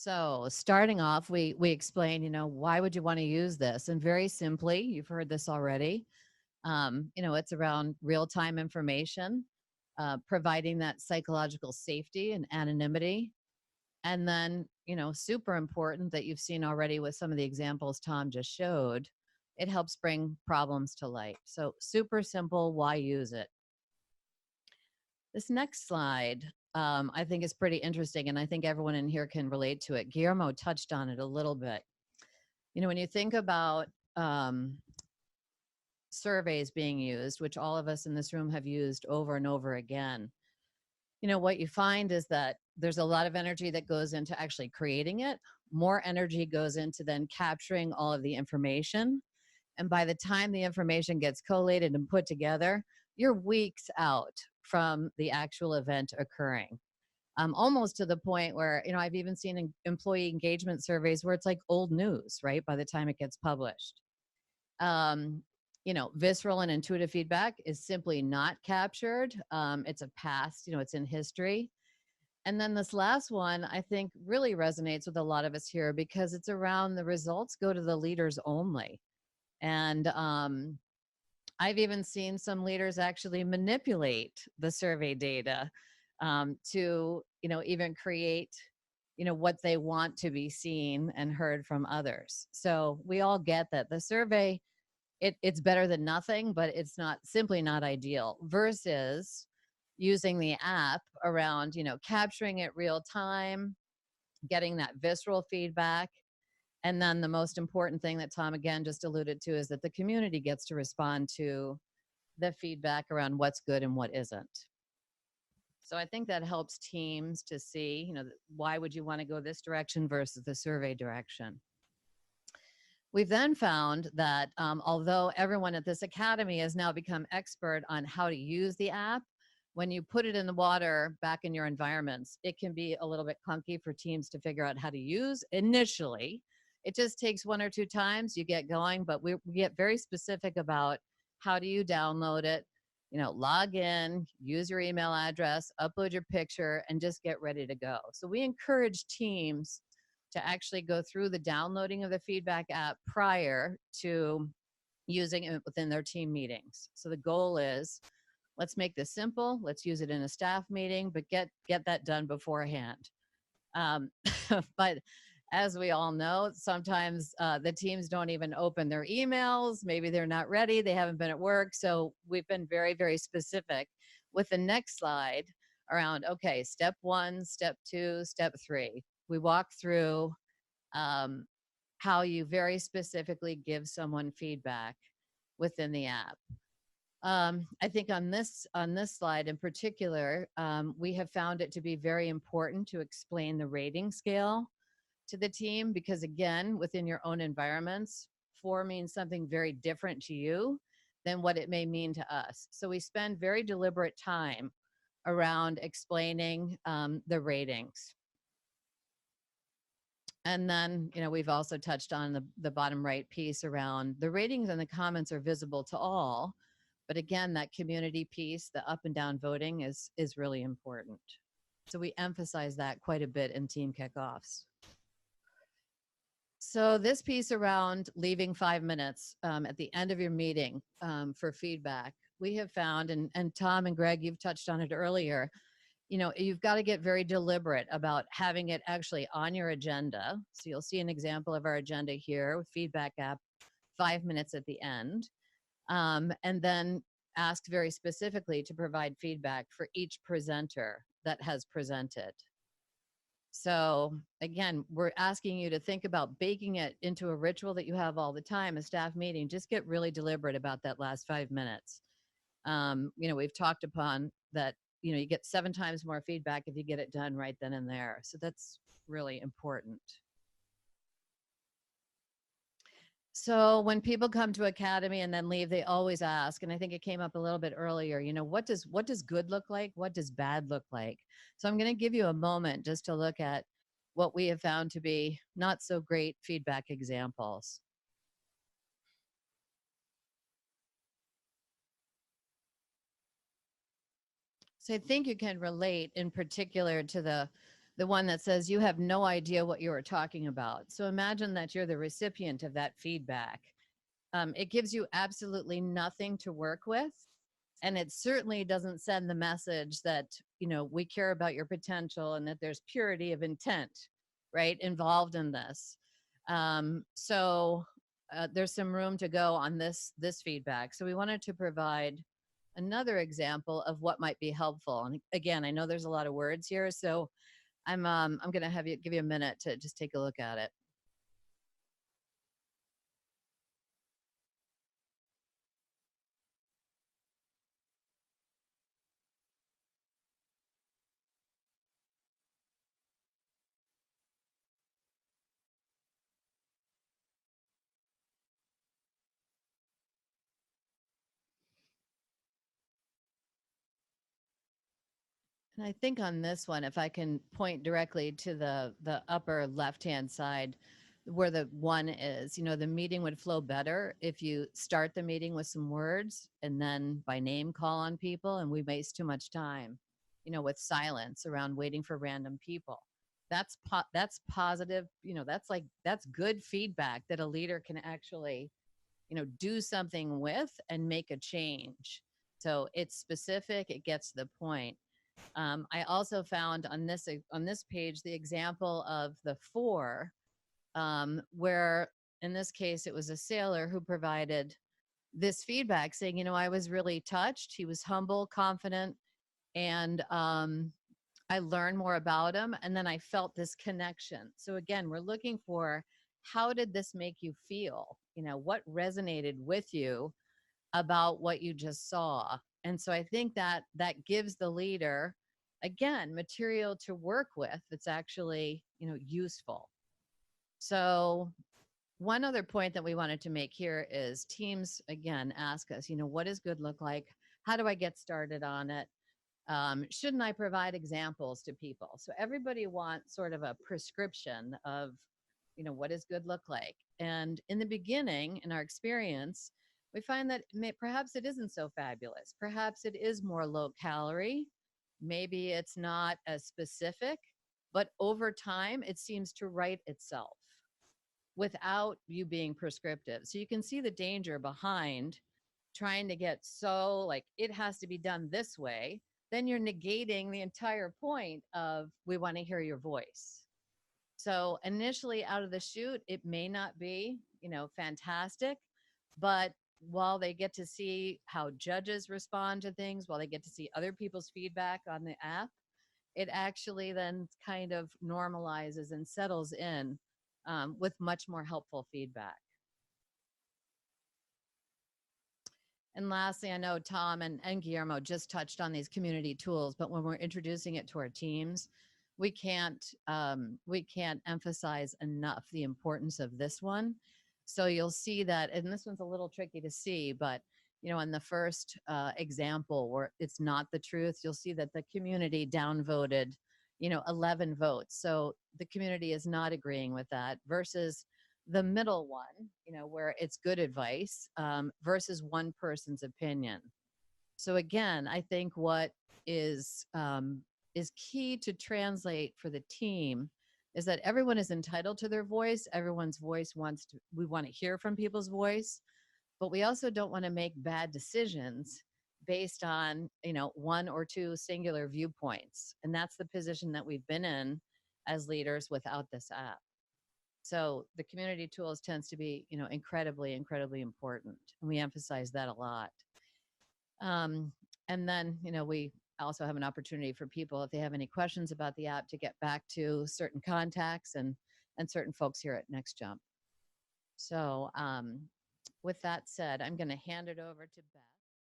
So starting off, we explain, why would you want to use this? And very simply, you've heard this already. It's around real-time information, providing that psychological safety and anonymity. And then, super important that you've seen already with some of the examples Tom just showed, it helps bring problems to light. So super simple, why use it? This next slide, I think is pretty interesting, and I think everyone in here can relate to it. Guillermo touched on it a little bit. When you think about surveys being used, which all of us in this room have used over and over again, what you find is that there's a lot of energy that goes into actually creating it. More energy goes into then capturing all of the information. And by the time the information gets collated and put together, you're weeks out from the actual event occurring. Almost to the point where, I've even seen employee engagement surveys where it's like old news, right? By the time it gets published. Um, Visceral and intuitive feedback is simply not captured. It's a past, it's in history. And then this last one, I think, really resonates with a lot of us here because it's around the results go to the leaders only. And I've even seen some leaders actually manipulate the survey data to, even create, what they want to be seen and heard from others. So we all get that the survey, it's better than nothing, but it's not simply not ideal versus using the app around, capturing it real time, getting that visceral feedback. And then the most important thing that Tom again just alluded to is that the community gets to respond to the feedback around what's good and what isn't. So I think that helps teams to see, why would you want to go this direction versus the survey direction. We've then found that although everyone at this academy has now become expert on how to use the app, when you put it in the water back in your environments, it can be a little bit clunky for teams to figure out how to use initially. It just takes one or two times, you get going, but we get very specific about how do you download it, log in, use your email address, upload your picture, and just get ready to go. So we encourage teams to actually go through the downloading of the feedback app prior to using it within their team meetings. So the goal is, let's make this simple. Let's use it in a staff meeting, but get that done beforehand. But as we all know, sometimes the teams don't even open their emails. Maybe they're not ready. They haven't been at work. So we've been very, very specific with the next slide around, okay, step 1, step 2, step 3. We walk through how you very specifically give someone feedback within the app. I think on this slide in particular, we have found it to be very important to explain the rating scale to the team because, again, within your own environments, 4 means something very different to you than what it may mean to us. So we spend very deliberate time around explaining the ratings. And then, we've also touched on the bottom right piece around the ratings and the comments are visible to all. But again, that community piece, the up and down voting is really important. So we emphasize that quite a bit in team kickoffs. So this piece around leaving 5 minutes at the end of your meeting for feedback, we have found, and Tom and Greg, you've touched on it earlier, you've got to get very deliberate about having it actually on your agenda. So you'll see an example of our agenda here with feedback app, 5 minutes at the end. And then ask very specifically to provide feedback for each presenter that has presented. So again, we're asking you to think about baking it into a ritual that you have all the time, a staff meeting. Just get really deliberate about that last 5 minutes. We've talked upon that, you get 7 times more feedback if you get it done right then and there. So that's really important. So when people come to Academy and then leave, they always ask, and I think it came up a little bit earlier, what does good look like? What does bad look like? So I'm going to give you a moment just to look at what we have found to be not so great feedback examples. So I think you can relate in particular to the the one that says you have no idea what you are talking about. So imagine that you're the recipient of that feedback. It gives you absolutely nothing to work with. And it certainly doesn't send the message that, we care about your potential and that there's purity of intent, right, involved in this. So there's some room to go on this feedback. So we wanted to provide another example of what might be helpful. And again, I know there's a lot of words here, so I'm going to give you a minute to just take a look at it. And I think on this one, if I can point directly to the upper left-hand side where the one is, the meeting would flow better if you start the meeting with some words and then by name call on people, and we waste too much time, with silence around waiting for random people. That's positive, that's good feedback that a leader can actually, do something with and make a change. So it's specific, it gets to the point. I also found on this page the example of the four, where in this case it was a sailor who provided this feedback saying, I was really touched. He was humble, confident, and I learned more about him, and then I felt this connection. So again, we're looking for, how did this make you feel? What resonated with you about what you just saw? And so I think that gives the leader, again, material to work with that's actually, useful. So one other point that we wanted to make here is teams, again, ask us, what does good look like? How do I get started on it? Shouldn't I provide examples to people? So everybody wants sort of a prescription of, what does good look like? And in the beginning, in our experience, we find that perhaps it isn't so fabulous. Perhaps it is more low calorie. Maybe it's not as specific, but over time, it seems to write itself without you being prescriptive. So you can see the danger behind trying to get so like it has to be done this way. Then you're negating the entire point of, we want to hear your voice. So initially out of the chute, it may not be, fantastic, but while they get to see how judges respond to things, while they get to see other people's feedback on the app, it actually then kind of normalizes and settles in, with much more helpful feedback. And lastly, I know Tom and Guillermo just touched on these community tools, but when we're introducing it to our teams, we can't emphasize enough the importance of this one. So you'll see that, and this one's a little tricky to see, but in the first example where it's not the truth, you'll see that the community downvoted, 11 votes. So the community is not agreeing with that, versus the middle one, where it's good advice, versus one person's opinion. So again, I think what is key to translate for the team is that everyone is entitled to their voice. Everyone's voice we want to hear from people's voice, but we also don't want to make bad decisions based on, one or two singular viewpoints. And that's the position that we've been in as leaders without this app. So the community tools tends to be, incredibly, incredibly important. And we emphasize that a lot. And then, we also have an opportunity for people, if they have any questions about the app, to get back to certain contacts and certain folks here at Next Jump. So with that said, I'm going to hand it over to Beth.